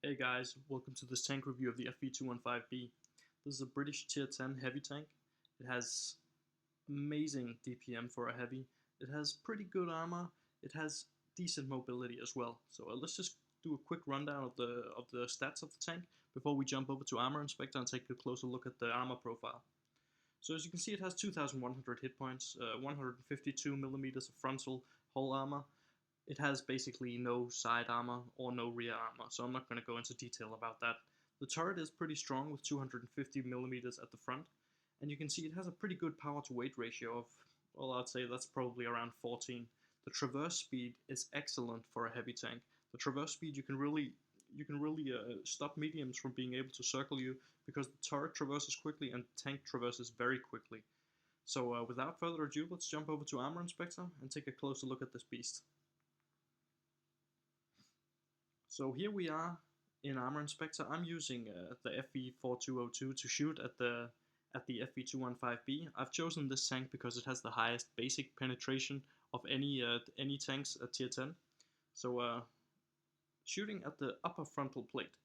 Hey guys, welcome to this tank review of the FV215b. This is a British tier 10 heavy tank. It has amazing DPM for a heavy. It has pretty good armor. It has decent mobility as well. So let's just do a quick rundown of the stats of the tank before we jump over to Armor Inspector and take a closer look at the armor profile. So as you can see, it has 2,100 hit points, 152 millimeters of frontal hull armor. It has basically no side armor or no rear armor, so I'm not going to go into detail about that. The turret is pretty strong with 250 millimeters at the front, and you can see it has a pretty good power to weight ratio of, well, I'd say that's probably around 14. The traverse speed is excellent for a heavy tank. The traverse speed, you can really stop mediums from being able to circle you because the turret traverses quickly and the tank traverses very quickly. So without further ado, let's jump over to Armor Inspector and take a closer look at this beast. So here we are in Armor Inspector. I'm using the FV215 to shoot at the FV215b. I've chosen this tank because it has the highest basic penetration of any tanks at tier 10. So shooting at the upper frontal plate,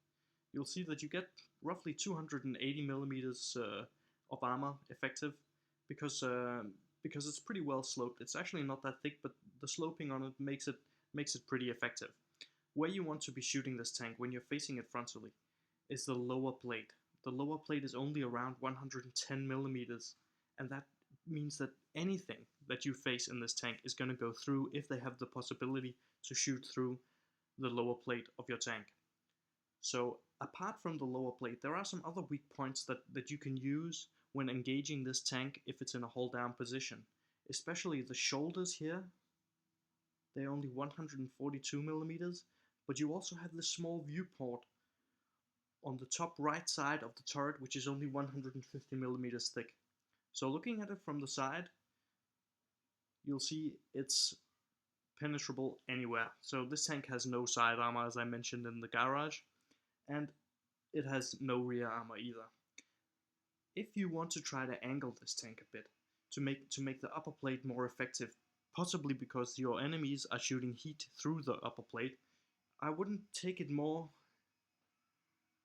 you'll see that you get roughly 280 millimeters of armor effective because it's pretty well sloped. It's actually not that thick, but the sloping on it makes it pretty effective. Where you want to be shooting this tank when you're facing it frontally is the lower plate. The lower plate is only around 110 millimeters, and that means that anything that you face in this tank is going to go through if they have the possibility to shoot through the lower plate of your tank. So apart from the lower plate, there are some other weak points that you can use when engaging this tank if it's in a hold down position. Especially the shoulders here, they're only 142 millimeters. But you also have this small viewport on the top right side of the turret, which is only 150 millimeters thick. So looking at it from the side, you'll see it's penetrable anywhere. So this tank has no side armor, as I mentioned in the garage, and it has no rear armor either. If you want to try to angle this tank a bit to make the upper plate more effective, possibly because your enemies are shooting heat through the upper plate, I wouldn't take it more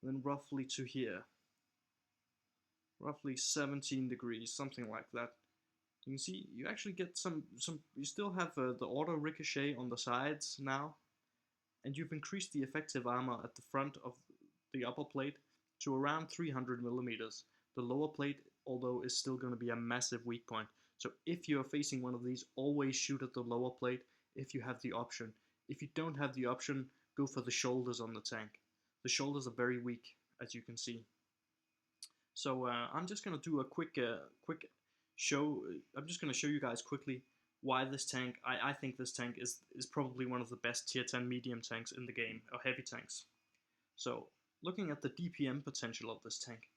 than roughly to here. Roughly 17 degrees, something like that. You can see you actually get you still have the auto ricochet on the sides now, and you've increased the effective armor at the front of the upper plate to around 300 millimeters. The lower plate, although, is still going to be a massive weak point. So if you're facing one of these, always shoot at the lower plate if you have the option. If you don't have the option, go for the shoulders on the tank. The shoulders are very weak, as you can see. So I'm just going to do a quick show. I'm just going to show you guys quickly why this tank, I think this tank is probably one of the best tier 10 medium tanks in the game, or heavy tanks. So looking at the DPM potential of this tank,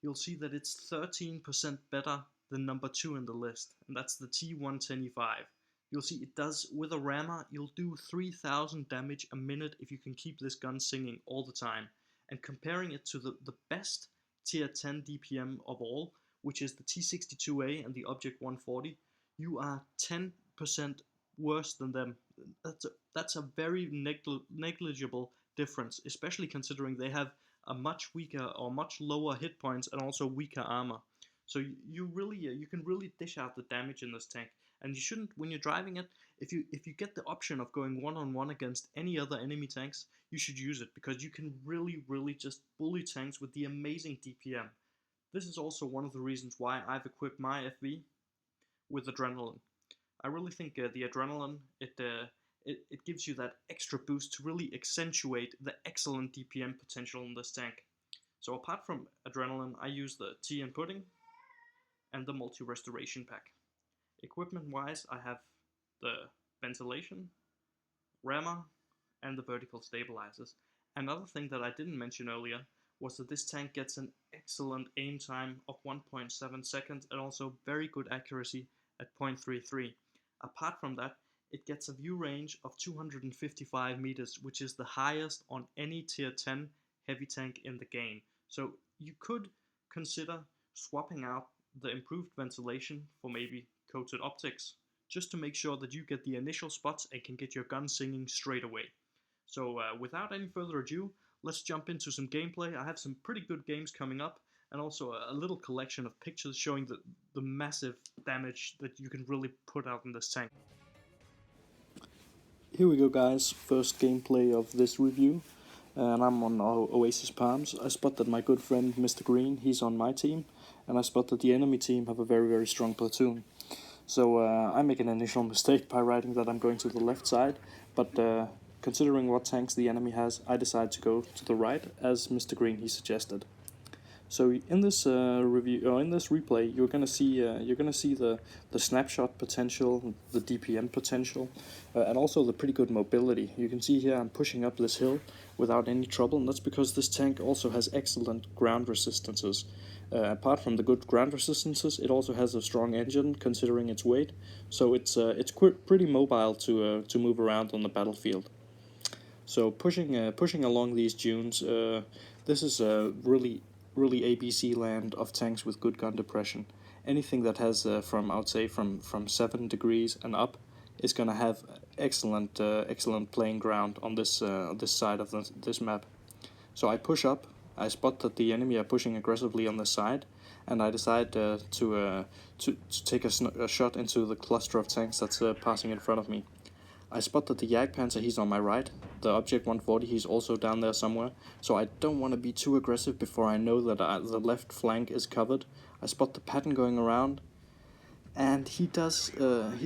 you'll see that it's 13% better than number 2 in the list, and that's the T110E5. You'll see it does, with a rammer, you'll do 3,000 damage a minute if you can keep this gun singing all the time. And comparing it to the best tier 10 DPM of all, which is the T62A and the Object 140, you are 10% worse than them. That's a very negligible difference, especially considering they have a much weaker or much lower hit points and also weaker armor. So you can really dish out the damage in this tank. And you shouldn't, when you're driving it, if you get the option of going one-on-one against any other enemy tanks, you should use it, because you can really just bully tanks with the amazing DPM. This is also one of the reasons why I've equipped my FV with adrenaline. I really think the adrenaline, it gives you that extra boost to really accentuate the excellent DPM potential in this tank. So apart from adrenaline, I use the tea and pudding and the multi-restoration pack. Equipment wise, I have the ventilation, rammer, and the vertical stabilizers. Another thing that I didn't mention earlier was that this tank gets an excellent aim time of 1.7 seconds and also very good accuracy at 0.33. Apart from that, it gets a view range of 255 meters, which is the highest on any tier 10 heavy tank in the game. So you could consider swapping out the improved ventilation for maybe coated optics, just to make sure that you get the initial spots and can get your gun singing straight away. So without any further ado, let's jump into some gameplay. I have some pretty good games coming up, and also a little collection of pictures showing the massive damage that you can really put out in this tank. Here we go, guys, first gameplay of this review, and I'm on Oasis Palms. I spot that my good friend Mr. Green, he's on my team, and I spot that the enemy team have a very strong platoon. So I make an initial mistake by writing that I'm going to the left side, but considering what tanks the enemy has, I decide to go to the right, as Mr. Green he suggested. So in this review, or in this replay, you're gonna see the snapshot potential, the DPM potential, and also the pretty good mobility. You can see here I'm pushing up this hill without any trouble, and that's because this tank also has excellent ground resistances. Apart from the good ground resistances, it also has a strong engine considering its weight, so it's pretty mobile to move around on the battlefield. So pushing along these dunes, this is really ABC land of tanks with good gun depression. Anything that has from I would say from 7 degrees and up is gonna have excellent playing ground on this side of this map. So I push up. I spot that the enemy are pushing aggressively on this side, and I decide to take a shot into the cluster of tanks that's passing in front of me. I spot that the Jagdpanzer, he's on my right. The Object 140, he's also down there somewhere. So I don't want to be too aggressive before I know that the left flank is covered. I spot the Patton going around, and he does.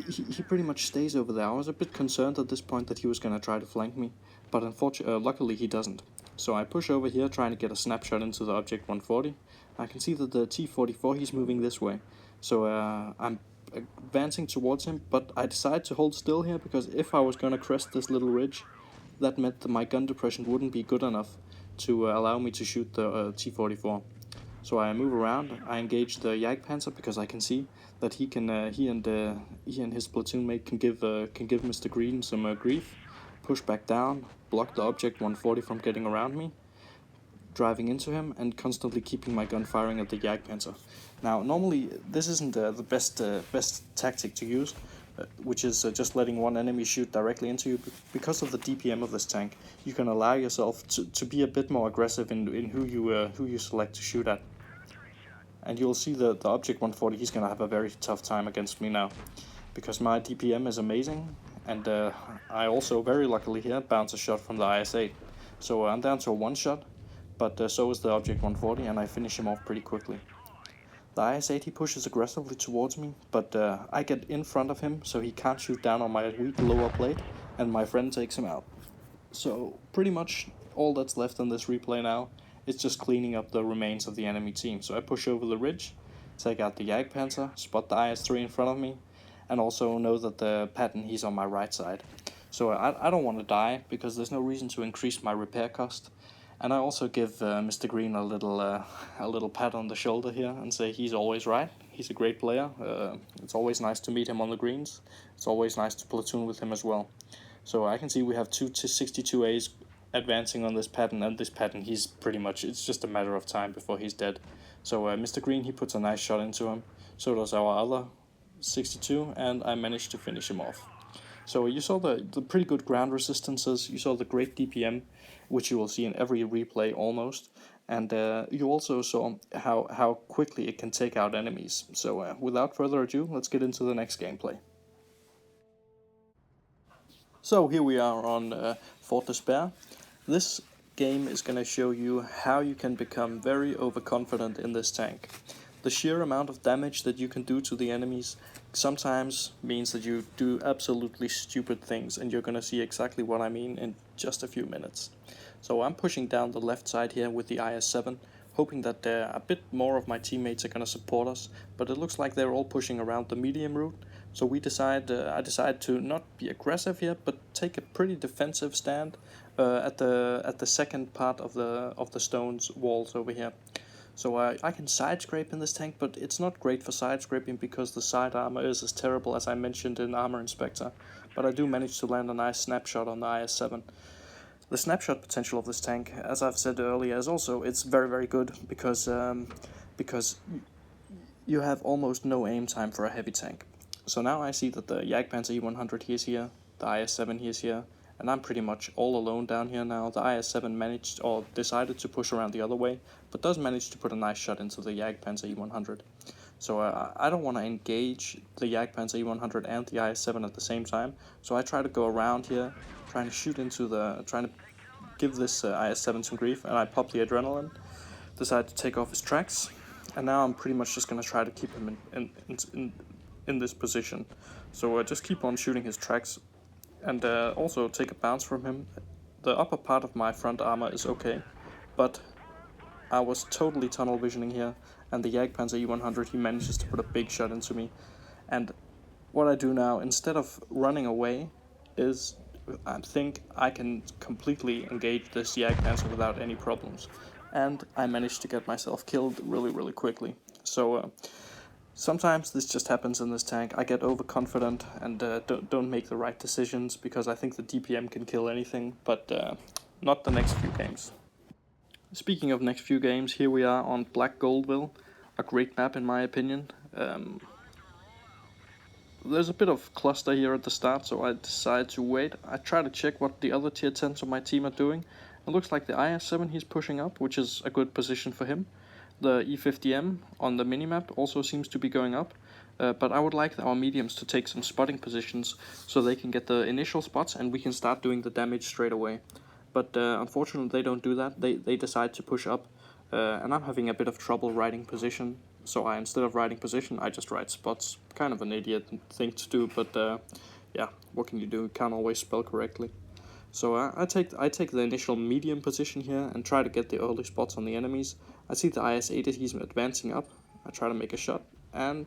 He pretty much stays over there. I was a bit concerned at this point that he was going to try to flank me, but luckily he doesn't. So I push over here trying to get a snapshot into the Object 140. I can see that the T-44, he's moving this way. So I'm advancing towards him, but I decide to hold still here because if I was going to crest this little ridge, that meant that my gun depression wouldn't be good enough to allow me to shoot the T-44. So I move around, I engage the Jagdpanzer because I can see that he and his platoon mate can give Mr. Green some grief, push back down, block the Object 140 from getting around me, driving into him, and constantly keeping my gun firing at the Jagdpanzer. Now, normally this isn't the best tactic to use, which is just letting one enemy shoot directly into you. Because of the DPM of this tank, you can allow yourself to be a bit more aggressive in who you select to shoot at. And you'll see the Object 140, he's going to have a very tough time against me now, because my DPM is amazing, and I also very luckily here bounce a shot from the IS-8. So I'm down to a one shot, but so is the Object 140, and I finish him off pretty quickly. The IS-8, he pushes aggressively towards me, but I get in front of him so he can't shoot down on my weak lower plate, and my friend takes him out. So pretty much all that's left in this replay now is just cleaning up the remains of the enemy team. So I push over the ridge, take out the Jagdpanzer, spot the IS-3 in front of me, and also know that the Patton, he's on my right side. So I don't want to die, because there's no reason to increase my repair cost. And I also give Mr. Green a little pat on the shoulder here and say he's always right. He's a great player. It's always nice to meet him on the greens. It's always nice to platoon with him as well. So I can see we have two 62As advancing on this Patton, and this Patton, he's pretty much, it's just a matter of time before he's dead. So Mr. Green, he puts a nice shot into him. So does our other 62, and I managed to finish him off. So you saw the pretty good ground resistances, you saw the great DPM, which you will see in every replay almost, and you also saw how quickly it can take out enemies. So without further ado, let's get into the next gameplay. So here we are on Fort Despair. This game is going to show you how you can become very overconfident in this tank. The sheer amount of damage that you can do to the enemies sometimes means that you do absolutely stupid things, and you're gonna see exactly what I mean in just a few minutes. So I'm pushing down the left side here with the IS-7, hoping that a bit more of my teammates are gonna support us, but it looks like they're all pushing around the medium route. So I decide to not be aggressive here, but take a pretty defensive stand at the second part of the stones walls over here. So I can side scrape in this tank, but it's not great for side scraping because the side armor is as terrible as I mentioned in Armor Inspector. But I do manage to land a nice snapshot on the IS-7. The snapshot potential of this tank, as I've said earlier, is also, it's very good because you have almost no aim time for a heavy tank. So now I see that the Jagdpanzer E100 he is here, the IS-7 he is here, and I'm pretty much all alone down here now. The IS-7 managed, or decided to push around the other way, but does manage to put a nice shot into the Jagdpanzer E100. So I don't want to engage the Jagdpanzer E100 and the IS-7 at the same time, so I try to go around here, trying to give this IS-7 some grief, and I pop the adrenaline, decide to take off his tracks, and now I'm pretty much just going to try to keep him in this position. So just keep on shooting his tracks, and also take a bounce from him. The upper part of my front armor is okay, but I was totally tunnel visioning here, and the Jagdpanzer E100, he manages to put a big shot into me. And what I do now, instead of running away, is I think I can completely engage this Jagdpanzer without any problems. And I managed to get myself killed really, really quickly. So sometimes this just happens in this tank. I get overconfident and don't make the right decisions because I think the DPM can kill anything, but not the next few games. Speaking of next few games, here we are on Black Goldville, a great map in my opinion. There's a bit of cluster here at the start, so I decide to wait. I try to check what the other tier 10s of my team are doing. It looks like the IS-7 he's pushing up, which is a good position for him. The E50M on the minimap also seems to be going up, but I would like our mediums to take some spotting positions so they can get the initial spots and we can start doing the damage straight away. But unfortunately they don't do that. They decide to push up, and I'm having a bit of trouble riding position. So instead of riding position, I just ride spots. Kind of an idiot thing to do, but yeah, what can you do? You can't always spell correctly. So I take the initial medium position here and try to get the early spots on the enemies. I see the IS-8, he's advancing up. I try to make a shot, and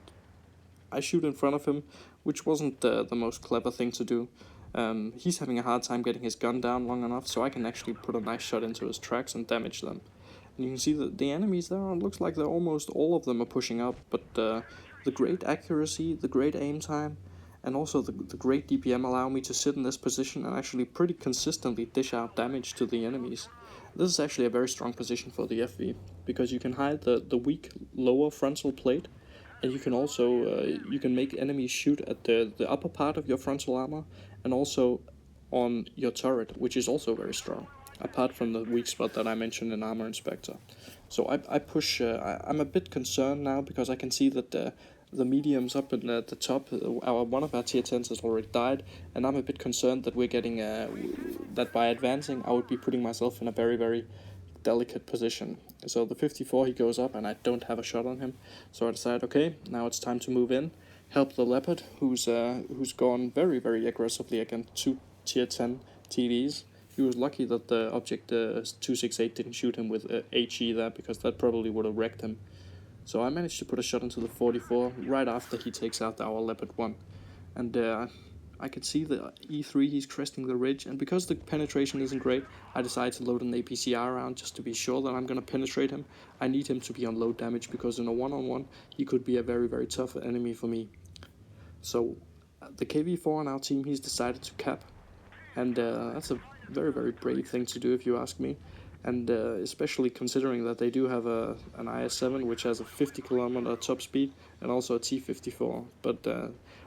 I shoot in front of him, which wasn't the most clever thing to do. He's having a hard time getting his gun down long enough, so I can actually put a nice shot into his tracks and damage them. And you can see that the enemies there, it looks like they're almost all of them are pushing up, but the great accuracy, the great aim time, and also the great DPM allow me to sit in this position and actually pretty consistently dish out damage to the enemies. This is actually a very strong position for the FV, because you can hide the weak lower frontal plate, and you can also you can make enemies shoot at the upper part of your frontal armor, and also on your turret, which is also very strong, apart from the weak spot that I mentioned in Armor Inspector. So I push, I'm a bit concerned now because I can see that the mediums up in the top, one of our tier 10s has already died, and I'm a bit concerned that we're getting, that by advancing I would be putting myself in a very, very delicate position. So the 54, he goes up and I don't have a shot on him, so I decide, okay, now it's time to move in, help the Leopard, who's gone very, very aggressively against two tier 10 TDs. He was lucky that the object 268 didn't shoot him with HE there, because that probably would have wrecked him. So I managed to put a shot into the 44 right after he takes out our Leopard 1. And I could see the E3, he's cresting the ridge, and because the penetration isn't great, I decided to load an APCR round just to be sure that I'm going to penetrate him. I need him to be on low damage, because in a one-on-one, he could be a very, very tough enemy for me. So the KV4 on our team, he's decided to cap, and that's a very, very brave thing to do if you ask me, and especially considering that they do have an IS-7 which has a 50km top speed and also a T-54, but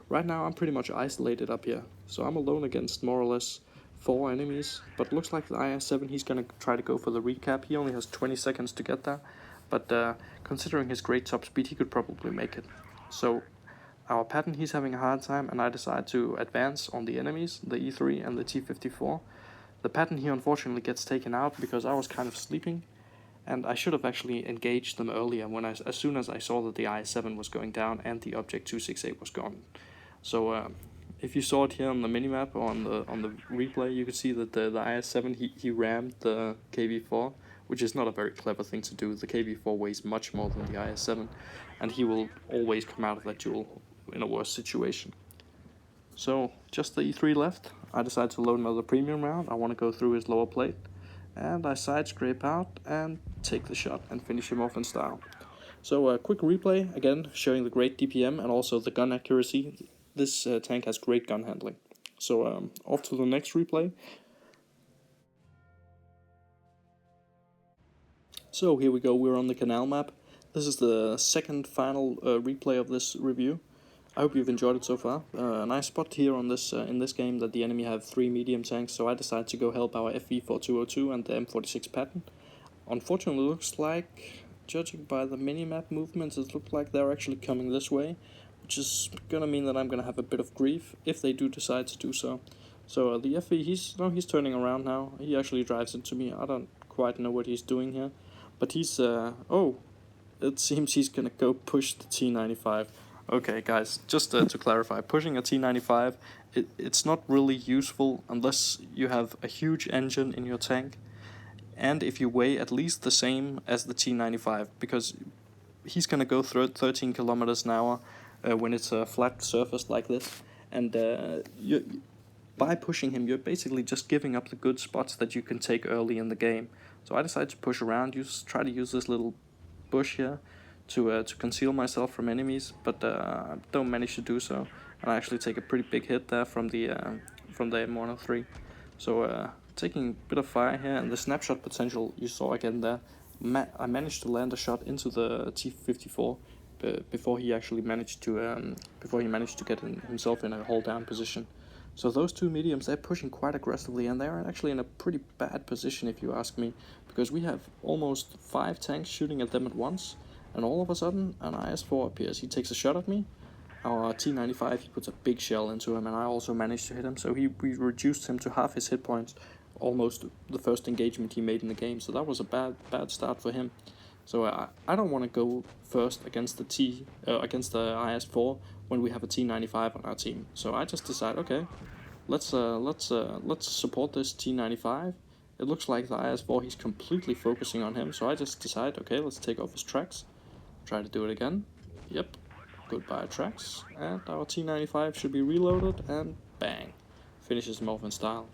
right now I'm pretty much isolated up here, so I'm alone against more or less 4 enemies, but looks like the IS-7, he's gonna try to go for the recap. He only has 20 seconds to get there, but considering his great top speed, he could probably make it. So our Patton, he's having a hard time, and I decide to advance on the enemies, the E3 and the T-54. The Patton here unfortunately gets taken out because I was kind of sleeping, and I should have actually engaged them earlier as soon as I saw that the IS-7 was going down and the object 268 was gone. So if you saw it here on the minimap or on the replay, you could see that the IS-7 he rammed the KV4, which is not a very clever thing to do. The KV4 weighs much more than the IS-7, and he will always come out of that duel in a worse situation. So just the E3 left. I decide to load another premium round. I want to go through his lower plate, and I side scrape out and take the shot and finish him off in style. So a quick replay again, showing the great DPM and also the gun accuracy. This tank has great gun handling. So off to the next replay. So here we go, we're on the Canal map. This is the second final replay of this review. I hope you've enjoyed it so far. A nice spot here on this in this game that the enemy have 3 medium tanks, so I decided to go help our FV215b and the M46 Patton. Unfortunately, it looks like, judging by the minimap movements, it looks like they're actually coming this way, which is gonna mean that I'm gonna have a bit of grief if they do decide to do so. So the FV, he's turning around now. He actually drives into me. I don't quite know what he's doing here, but he's oh, it seems he's gonna go push the T95. Okay, guys, just to clarify, pushing a T95, it's not really useful unless you have a huge engine in your tank, and if you weigh at least the same as the T95, because he's gonna go through 13 kilometers an hour when it's a flat surface like this, and by pushing him, you're basically just giving up the good spots that you can take early in the game. So I decided to push around, try to use this little bush here to conceal myself from enemies, but I don't manage to do so, and I actually take a pretty big hit there from the M103. So taking a bit of fire here, and the snapshot potential you saw again there. I managed to land a shot into the T-54 before he actually managed to get himself in a hold down position. So those two mediums, they're pushing quite aggressively, and they're actually in a pretty bad position if you ask me, because we have almost 5 tanks shooting at them at once, and all of a sudden an IS-4 appears. He takes a shot at me. Our T-95, he puts a big shell into him, and I also managed to hit him, so we reduced him to half his hit points, almost the first engagement he made in the game, so that was a bad start for him. So I don't want to go first against the IS-4 when we have a T-95 on our team. So I just decide, okay, let's support this T-95. It looks like the IS-4, he's completely focusing on him, so I just decide, okay, let's take off his tracks. Try to do it again. Yep, goodbye tracks, and our T-95 should be reloaded, and bang, finishes him off in style.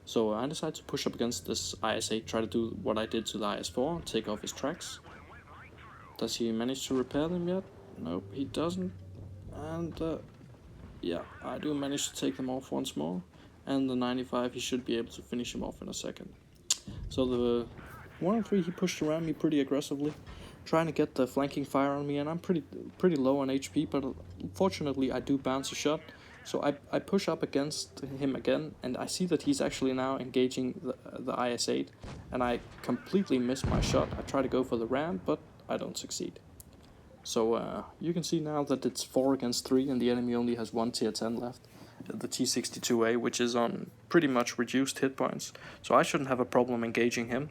So I decided to push up against this IS-8, try to do what I did to the IS-4, take off his tracks. Does he manage to repair them yet? Nope, he doesn't. And yeah, I do manage to take them off once more. And the 95, he should be able to finish him off in a second. So the 103, he pushed around me pretty aggressively, trying to get the flanking fire on me, and I'm pretty low on HP, but fortunately I do bounce a shot. So I push up against him again, and I see that he's actually now engaging the IS-8, and I completely miss my shot. I try to go for the ram, but I don't succeed. So you can see now that it's 4 against 3, and the enemy only has 1 tier 10 left, the T-62A, which is on pretty much reduced hit points. So I shouldn't have a problem engaging him.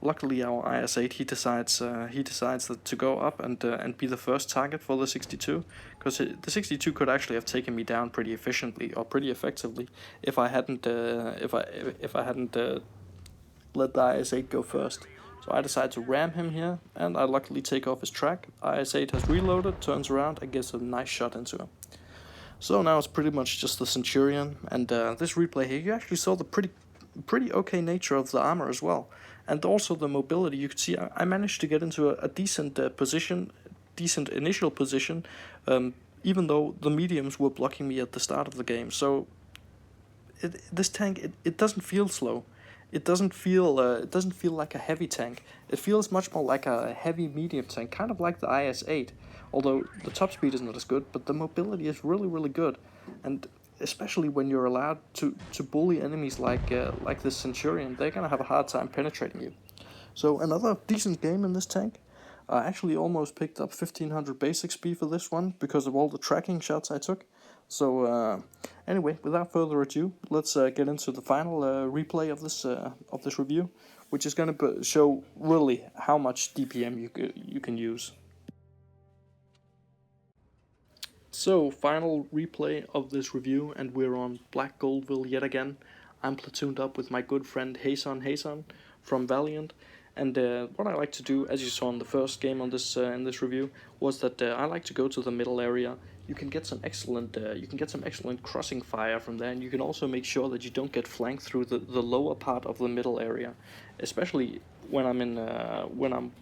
Luckily, our IS-8, he decides to go up and be the first target for the 62, because the 62 could actually have taken me down pretty efficiently or pretty effectively if I hadn't let the IS-8 go first. So I decide to ram him here, and I luckily take off his track. IS-8 has reloaded, turns around, and gets a nice shot into him. So now it's pretty much just the Centurion, and this replay here, you actually saw the pretty okay nature of the armor as well. And also the mobility. You could see I managed to get into a decent decent initial position, even though the mediums were blocking me at the start of the game. So this tank, it doesn't feel slow. It doesn't feel like a heavy tank. It feels much more like a heavy medium tank, kind of like the IS-8. Although the top speed is not as good, but the mobility is really good, and especially when you're allowed to bully enemies like this Centurion, they're gonna have a hard time penetrating you. So another decent game in this tank. I actually almost picked up 1500 base XP for this one because of all the tracking shots I took. So anyway, without further ado, let's get into the final replay of this review, which is going to show really how much DPM you can use. So, final replay of this review, and we're on Black Goldville yet again. I'm platooned up with my good friend Hason from Valiant, and what I like to do, as you saw in the first game on this in this review, was that I like to go to the middle area. You can get some excellent crossing fire from there, and you can also make sure that you don't get flanked through the lower part of the middle area, especially when I'm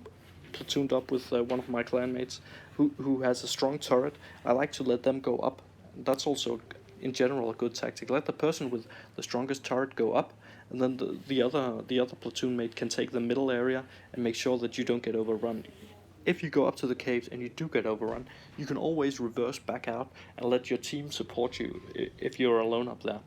platooned up with one of my clanmates who has a strong turret. I like to let them go up. That's also in general a good tactic. Let the person with the strongest turret go up, and then the other platoon mate can take the middle area and make sure that you don't get overrun. if you go up to the caves and you do get overrun, you can always reverse back out and let your team support you if you're alone up there.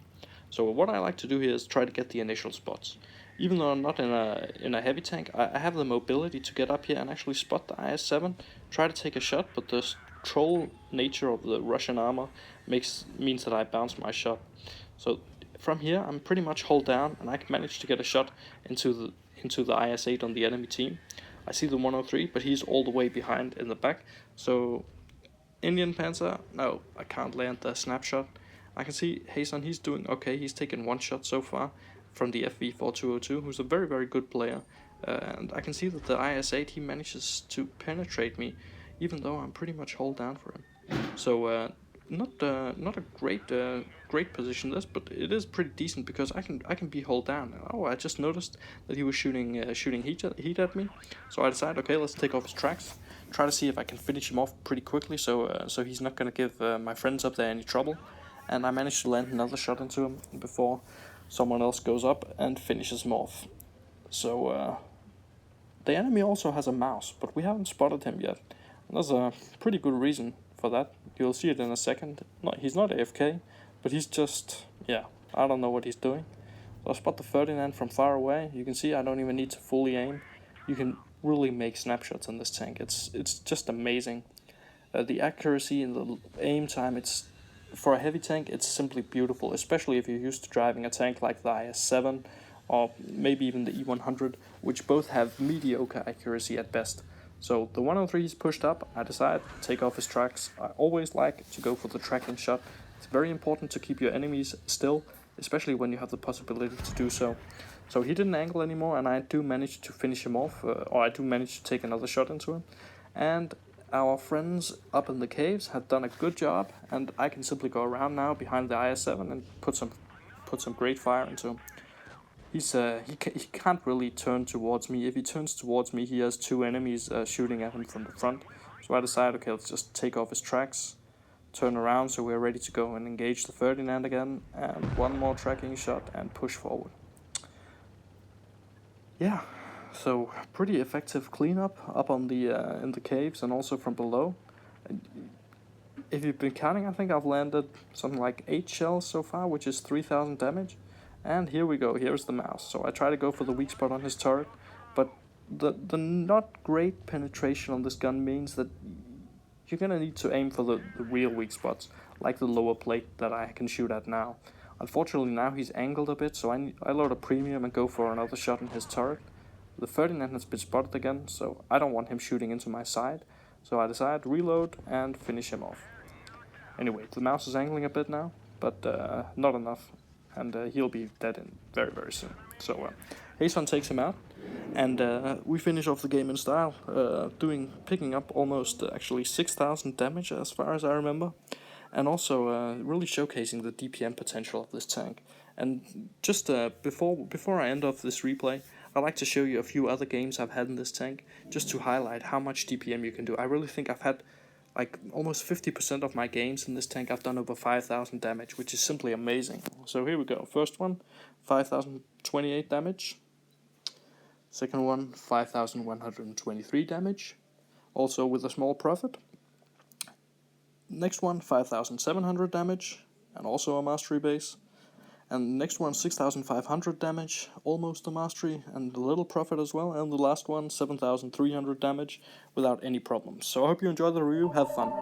So what I like to do here is try to get the initial spots. Even though I'm not in a heavy tank, I have the mobility to get up here and actually spot the IS-7, try to take a shot, but the troll nature of the Russian armor means that I bounce my shot. So from here, I'm pretty much hold down, and I can manage to get a shot into the IS-8 on the enemy team. I see the 103, but he's all the way behind in the back. So Indian Panzer, no, I can't land the snapshot. I can see Hasan, he's doing okay. He's taken one shot so far from the FV215b, who's a very, very good player. And I can see that the IS-8, he manages to penetrate me, even though I'm pretty much hold down for him. So not a great position this, but it is pretty decent because I can be hold down. Oh, I just noticed that he was shooting heat at me, so I decided, okay, let's take off his tracks, try to see if I can finish him off pretty quickly, so he's not gonna give my friends up there any trouble. And I managed to land another shot into him before someone else goes up and finishes him off. So the enemy also has a mouse, but we haven't spotted him yet. And there's a pretty good reason for that. You'll see it in a second. No, he's not AFK, but he's just, yeah, I don't know what he's doing. So I spot the Ferdinand from far away. You can see I don't even need to fully aim. You can really make snapshots on this tank. It's just amazing. The accuracy and the aim time, for a heavy tank, it's simply beautiful, especially if you're used to driving a tank like the IS-7 or maybe even the E100, which both have mediocre accuracy at best. So the 103 is pushed up, I decide to take off his tracks. I always like to go for the tracking shot. It's very important to keep your enemies still, especially when you have the possibility to do so. So he didn't angle anymore, and I do manage to finish him off, or I do manage to take another shot into him. And our friends up in the caves have done a good job, and I can simply go around now behind the IS-7 and put some great fire into him. He can't really turn towards me. If he turns towards me, he has two enemies shooting at him from the front. So I decided, okay, let's just take off his tracks, turn around so we're ready to go and engage the Ferdinand again, and one more tracking shot and push forward. Yeah, so pretty effective cleanup up on the in the caves and also from below. If you've been counting, I think I've landed something like 8 shells so far, which is 3,000 damage. And here we go, here's the mouse. So I try to go for the weak spot on his turret, but the not great penetration on this gun means that you're gonna need to aim for the real weak spots, like the lower plate that I can shoot at now. Unfortunately now he's angled a bit, so I load a premium and go for another shot in his turret. The Ferdinand has been spotted again, so I don't want him shooting into my side, so I decide to reload and finish him off. Anyway, the mouse is angling a bit now, but not enough, and he'll be dead in very, very soon. So Hasan takes him out, and we finish off the game in style, picking up almost actually 6,000 damage as far as I remember, and also really showcasing the DPM potential of this tank. And just before I end off this replay, I'd like to show you a few other games I've had in this tank, just to highlight how much DPM you can do. I really think I've had like almost 50% of my games in this tank I've done over 5,000 damage, which is simply amazing. So here we go. First one, 5,028 damage. Second one, 5,123 damage, also with a small profit. Next one, 5,700 damage, and also a mastery base. And next one, 6,500 damage, almost a mastery, and a little profit as well. And the last one, 7,300 damage, without any problems. So I hope you enjoy the review, have fun.